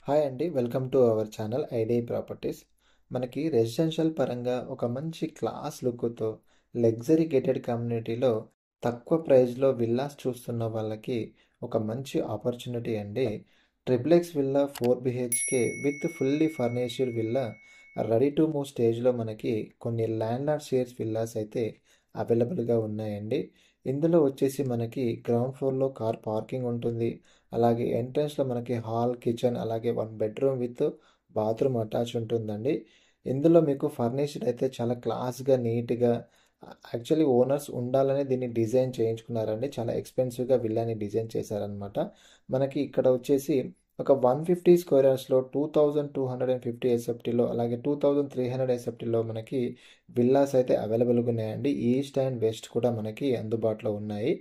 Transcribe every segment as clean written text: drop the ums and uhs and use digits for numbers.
Hi అండి. Welcome to our channel IDI properties. మనకి residential పరంగా ఒక మంచి క్లాస్ లుక్‌తో లగ్జరీ గేటెడ్ కమ్యూనిటీలో తక్కువ ప్రైస్‌లో విల్లాస్ చూస్తున్న వాళ్ళకి ఒక మంచి ఆపర్చునిటీ అండి. Triple X villa 4 BHK with fully furnished villa ready to move స్టేజ్‌లో మనకి కొన్ని ల్యాండ్‌లార్డ్ షేర్స్ విల్లాస్ అయితే అవైలబుల్‌గా ఉన్నాయండి. ఇందులో వచ్చేసి మనకి గ్రౌండ్ ఫ్లోర్‌లో కార్ పార్కింగ్ ఉంటుంది. అలాగే ఎంట్రన్స్‌లో మనకి హాల్, కిచెన్ అలాగే 1 బెడ్‌రూమ్ విత్ బాత్రూమ్ అటాచ్ ఉంటుందండి. ఇందులో మీకు ఫర్నిష్డ్ అయితే చాలా క్లాస్‌గా, నీట్‌గా యాక్చువల్లీ ఓనర్స్ ఉండాలనే దీన్ని డిజైన్ చేయించుకున్నారండి. చాలా ఎక్స్‌పెన్సివ్‌గా విల్లాని డిజైన్ చేశారనమాట. మనకి ఇక్కడ వచ్చేసి ఒక 150 స్క్వేర్ యార్డ్స్‌లో 2250 ఎస్ఎఫ్టీలో అలాగే 2300 ఎస్ఎఫ్టీలో మనకి విల్లాస్ అయితే అవైలబుల్‌గా ఉన్నాయండి. ఈస్ట్ అండ్ వెస్ట్ కూడా మనకి అందుబాటులో ఉన్నాయి.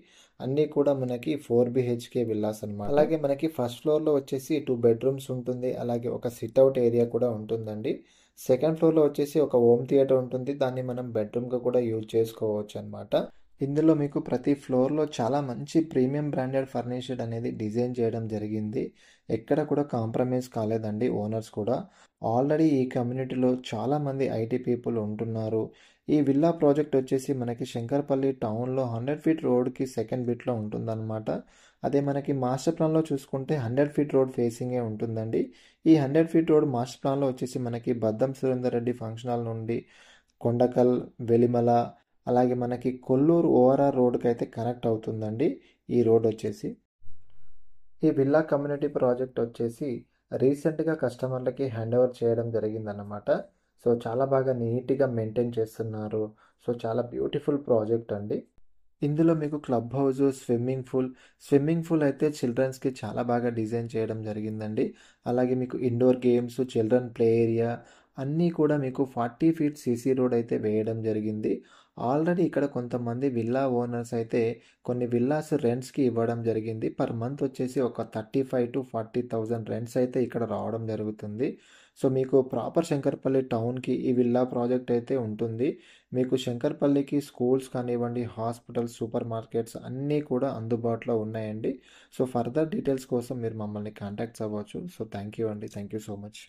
అన్నీ కూడా మనకి 4 బీహెచ్‌కే విల్లాస్ అనమాట. అలాగే మనకి ఫస్ట్ ఫ్లోర్‌లో వచ్చేసి 2 బెడ్‌రూమ్స్ ఉంటుంది. అలాగే ఒక సిట్అవుట్ ఏరియా కూడా ఉంటుందండి. సెకండ్ ఫ్లోర్‌లో వచ్చేసి ఒక హోమ్ థియేటర్ ఉంటుంది. దాన్ని మనం బెడ్‌రూమ్‌గా కూడా యూజ్ చేసుకోవచ్చు అనమాట. ఇందులో మీకు ప్రతి ఫ్లోర్‌లో చాలా మంచి ప్రీమియం బ్రాండెడ్ ఫర్నిచర్డ్ అనేది డిజైన్ చేయడం జరిగింది. ఎక్కడ కూడా కాంప్రమైజ్ కాలేదండి ఓనర్స్ కూడా. ఆల్రెడీ ఈ కమ్యూనిటీలో చాలామంది ఐటీ పీపుల్ ఉంటున్నారు. ఈ విల్లా ప్రాజెక్ట్ వచ్చేసి మనకి శంకర్పల్లి టౌన్‌లో 100 ఫీట్ రోడ్‌కి సెకండ్ బిట్‌లో ఉంటుందన్నమాట. అదే మనకి మాస్టర్ ప్లాన్‌లో చూసుకుంటే 100 ఫీట్ రోడ్ ఫేసింగే ఉంటుందండి. ఈ 100 ఫీట్ రోడ్ మాస్టర్ ప్లాన్‌లో వచ్చేసి మనకి బద్దం సురేందర్ రెడ్డి ఫంక్షన్ హాల్ నుండి కొండకల్, వెలిమల అలాగే మనకి కొల్లూరు ఓఆర్ఆర్ రోడ్‌కి అయితే కనెక్ట్ అవుతుందండి ఈ రోడ్ వచ్చేసి. ఈ విల్లా కమ్యూనిటీ ప్రాజెక్ట్ వచ్చేసి రీసెంట్గా కస్టమర్లకి హ్యాండ్ ఓవర్ చేయడం జరిగిందన్నమాట. సో చాలా బాగా నీట్గా మెయింటైన్ చేస్తున్నారు. సో చాలా బ్యూటిఫుల్ ప్రాజెక్ట్ అండి. ఇందులో మీకు క్లబ్ హౌస్, స్విమ్మింగ్ పూల్ అయితే చిల్డ్రన్స్కి చాలా బాగా డిజైన్ చేయడం జరిగిందండి. అలాగే మీకు indoor games, children play area అన్నీ కూడా మీకు 40 ఫీట్ సీసీ రోడ్ అయితే వేయడం జరిగింది. ఆల్రెడీ ఇక్కడ కొంతమంది విల్లా ఓనర్స్ అయితే కొన్ని విల్లాస్ రెంట్స్కి ఇవ్వడం జరిగింది. పర్ మంత్ వచ్చేసి ఒక 35,000 to 40,000 రెంట్స్ అయితే ఇక్కడ రావడం జరుగుతుంది. సో మీకు ప్రాపర్ శంకర్పల్లి టౌన్కి ఈ విల్లా ప్రాజెక్ట్ అయితే ఉంటుంది. మీకు శంకర్పల్లికి స్కూల్స్ కానివ్వండి, హాస్పిటల్స్, సూపర్ మార్కెట్స్ అన్నీ కూడా అందుబాటులో ఉన్నాయండి. సో ఫర్దర్ డీటెయిల్స్ కోసం మీరు మమ్మల్ని కాంటాక్ట్స్ అవ్వచ్చు. సో థ్యాంక్ యూ అండి. Thank you so much.